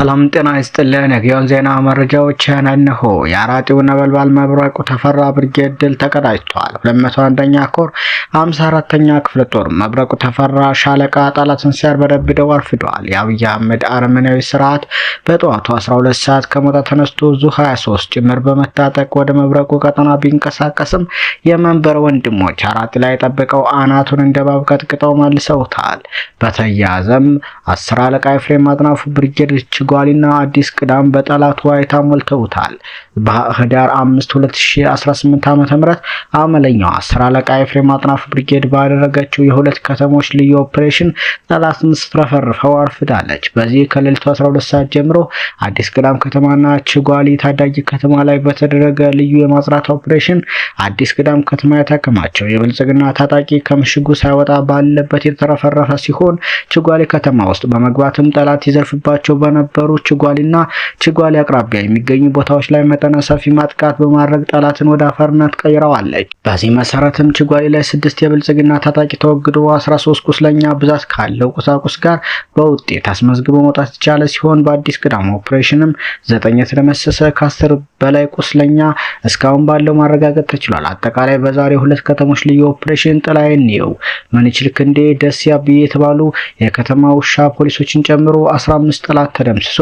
ሰላም ጤና ይስጥልን። የጊዮን ዜና መረጃዎች እነሆ። የአራጢው ነበልባል መብረቁ ተፈራ ብርጌድ ድል ተቀዳጅቷል። 201ኛ ኮር 54ኛ ክፍለ ጦር መብረቁ ተፈራ ሻለቃ ጠላትን ሲያርበደብደው አርፍዷል። የአብይ አህመድ አረመኔያዊ ስርዓት በጠዋቱ 12 ሰዓት ከሞጣ ተነስቶ ዙ 23 ጭምር በመታጠቅ ወደ መብረቁ ቀጠና ቢንቀሳቀስም የመንበር ወንድሞች አራጢ ላይ ጠብቀው አናቱን እንደባብ ቀጥቅጠው መልሰውታል። በተያያዘም 10 አለቃ ኤፍሬም አጥናፉ ብርጌድ ችጓሊና አዲስ ቅዳም በጠላት ዋይታ ሞልተውታል። በህዳር 5 2018 ዓ.ም አመለኛው 10 አለቃ ኤፍሬም አጥናፉ ብርጌድ ባደረገችው የሁለት ከተሞች ልዩ ኦፕሬሽን ጠላትን ስትረፈርፈው አርፍዳለች። በዚህ ከሌሊቱ 12 ሰዓት ጀምሮ አዲስ ቅዳም ከተማና ችጓሊ ታዳጊ ከተማ ላይ በተደረገ ልዩ የማጽዳት ኦፕሬሽን አዲስ ቅዳም ከተማ የተከማቸው የብልጽግና ታጣቂ ከምሽጉ ሳይወጣ ባለበት የተረፈረፈ ሲሆን ችጓሊ ከተማ ውስጥ በመግባትም ጠላት ይዘርፍባቸው በነበሩ ችጓሊና ችጓሊ አቅራቢያ የሚገኙ ቦታዎች ላይ መጠነ ሰፊ ማጥቃት በማድረግ ጠላትን ወደ አፈርነት ቀይረዋለች። በዚህ መሰረትም ችጓሊ ላይ 6 የብልጽግና ታጣቂ ተወግዶ 13 ቁስለኛ ብዛት ካለው ቁሳቁስ ጋር በውጤት አስመዝግቦ መውጣት የቻለ ሲሆን በአዲስ ቅዳም ኦፕሬሽንም 9 የተደመሰሰ ከ10 በላይ ቁስለኛ እስካሁን ባለው ማረጋገጥ ተችሏል። አጠቃላይ በዛሬ ሁለት ከተሞች ልዩ ኦፕሬሽን ጥላዬን ነው መንችል ክንዴ ደስ ያብዬ የተባሉ የከተማ ውሻ ፖሊሶችን ጨምሮ 15 ጠላት ተደምስሶ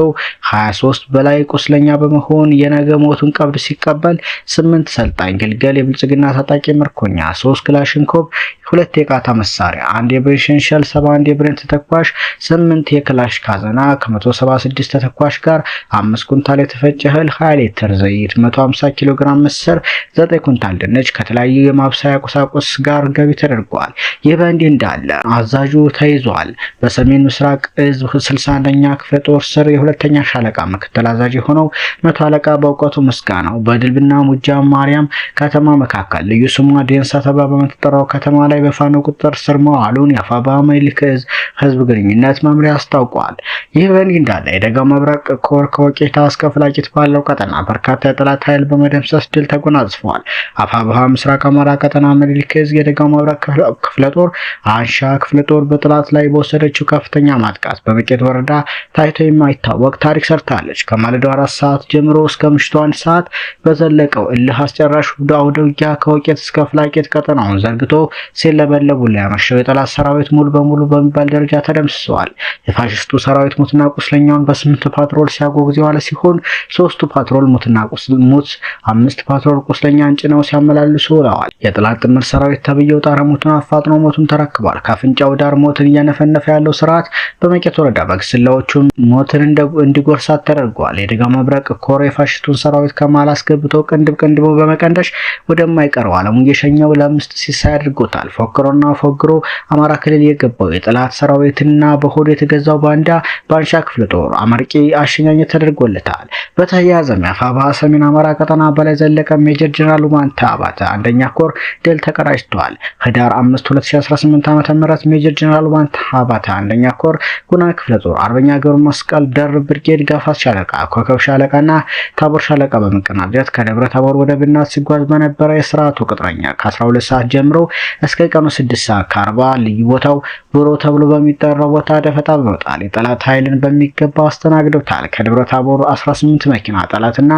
23 በላይ ቁስለኛ በመሆን የነገ ሞቱን ቀብር ሲቀበል 8 ሰልጣኝ ግልገል የብልጽግና ታጣቂ ምርኮኛ 3 ክላሽንኮቭ 2 የቃታ መሳሪያ 1 የብሬን ሸንሸል 71 የብሬን ተተኳሽ 8 የክላሽ ካዘና ከ176 ተተኳሽ ጋር 5 ኩንታል የተፈጨ እህል 20 ሊትር ዘይት 150 ኪሎ ግራም ምስር 9 ኩንታል ድንች ከተለያዩ የማብሰያ ቁሳቁስ ጋር ገቢ ተደርጓል። ይህ በእንዲህ እንዳለ አዛዡ ተይዟል። በሰሜን ምስራቅ እዝ 61ኛ ክፍለ ጦር ስር የሁለተኛ ሻለቃ ምክትል አዛዥ የሆነው 100 አለቃ በእውቀቱ ምስጋናው በድልብና ሙጃ ማርያም ከተማ መካከል ልዩ ስሟ ዴንሳ ተባ በምትጠራው ከተማ ላይ በፋኖ ቁጥጥር ስር መዋሉን የአፋባ ምኒልክ ዕዝ ህዝብ ግንኙነት መምሪያ አስታውቋል። ይህ በእንዲህ እንዳለ የደጋው መብረቅ ኮር ከወቄታ እስከ ፍላቂት ባለው ቀጠና በርካታ የጠላት ኃይል በመደምሰስ ድል ተጎናጽፏል። አፋባ ምስራቅ አማራ ቀጠና ምኒልክ ዕዝ የደጋው መብረቅ ክፍለ ጦር አንሻ ክፍለ ጦር በጠላት ላይ በወሰደችው ከፍተኛ ማጥቃት በመቄት ወረዳ ታይቶ የማይታወቅ ታሪክ ሰርታለች። ከማለዳው 4 ሰዓት ጀምሮ እስከ ምሽቱ 1 ሰዓት በዘለቀው እልህ አስጨራሽ አውደ ውጊያ ከወቄት እስከ ፍላቂት ቀጠናውን ዘርግቶ ሲለበለቡ ያመሸው የጠላት ሰራዊት ሙሉ በሙሉ በሚባል ደረጃ ተደምስሰዋል። የፋሽስቱ ሰራዊት ሙትና ቁስለኛውን በ8 ፓትሮል ሲያጓጉዝ የዋለ ሲሆን 3ቱ ፓትሮል ሙትና ቁስልሙት 5 ፓትሮል ቁስለኛን ጭነው ሲያመላልሱ ውለዋል። የጠላት ጥምር ሰራዊት ተብየው ጣረ ሙትን አፋጥኖ ሞቱን ተረክቧል። ካፍንጫው ዳር ሞትን እያነፈነፈ ያለው ስርዓት በመቄት ወረዳ በግስላዎቹ ሞትን እንዲጎርሳት ተደርጓል። የደጋው መብረቅ ኮር የፋሽስቱን ሰራዊት ከማል አስገብቶ ቅንድብ በመቀንደሽ ወደማይቀረው ዓለሙ እየሸኘው ለምስት ሲሳይ አድርጎታል። ፎክሮና ፎግሮ አማራ ክልል የገባው የጠላት ሰራዊትና በሆዱ የተገዛው ባንዳ ባንሻ ክፍለ ጦር አመርቂ አሸኛኘት ተደርጎለታል። በተያያዘም የአፋባ ሰሜን አማራ ቀጠና በላይ ዘለቀ ሜጀር ጀነራል ማንታ አባተ 1ኛ ኮር ድል ተቀዳጅቷል። ህዳር 5 2018 ዓ.ም ሜጀር ጀነራል ማንታ አባተ 1ኛ ኮር ጉና ክፍለ ጦር አርበኛ ገብረ መስቀል ደርብ ብርጌድ ጋፋት ሻለቃ ኮከብ ሻለቃና ታቦር ሻለቃ በመቀናጀት ከደብረ ታቦር ወደ ብናት ሲጓዝ በነበረ የስርዓቱ ቅጥረኛ ከ12 ሰዓት ጀምሮ እስከ ቀኑ 6 ሰዓት ከ40 ልዩ ቦታው ቡሮ ተብሎ በሚጠራው ቦታ ደፈጣ በመጣል የጠላት ኃይልን በሚገባ አስተናግደውታል። ከደብረ ታቦር 18 መኪና ጠላትና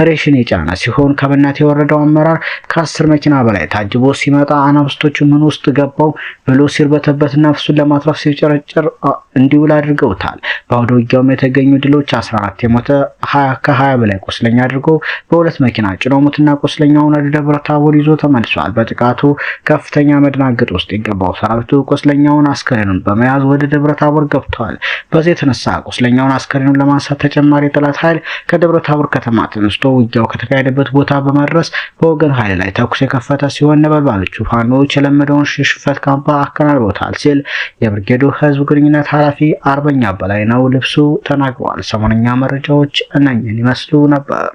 ሬሽን የጫነ ሲሆን ከብናት የወረደው አመራር ከ10 መኪና በላይ ታጅቦ ሲመጣ አናብስቶቹ ምን ውስጥ ገባው ብሎ ሲርበተበት ነፍሱን ለማትረፍ ሲጨረጨር እንዲውል አድርገውታል። በአውደ ውጊያውም የተገኙ ድሎች 14 የሞተ 20 በላይ ቁስለኛ አድርጎ በሁለት መኪና ጭኖ ሙትና ቁስለኛውን ወደ ደብረ ታቦር ይዞ ተመልሷል። በጥቃቱ ከፍተኛ መደናገጥ ውስጥ የገባው ሰራዊቱ ቁስለኛውን አስከሬኑን በመያዝ ወደ ደብረ ታቦር ገብቷል። በዚህ የተነሳ ቁስለኛውን አስከሬኑን ለማንሳት ተጨማሪ የጠላት ኃይል ከደብረ ታቦር ከተማ ተነስቶ ውጊያው ከተካሄደበት ቦታ በመድረስ በወገን ኃይል ላይ ተኩስ የከፈተ ሲሆን ነበልባሎቹ ፋኖች የለመደውን ሽሽፈት ካምፓ አከናውነውታል ሲል የብርጌዱ ህዝብ ግንኙነት ኃላፊ አርበኛ በላይ ነው ልብሱ ተናግሯል። ሰሞነኛ መረጃዎች እነኝን ይመስሉ ነበር።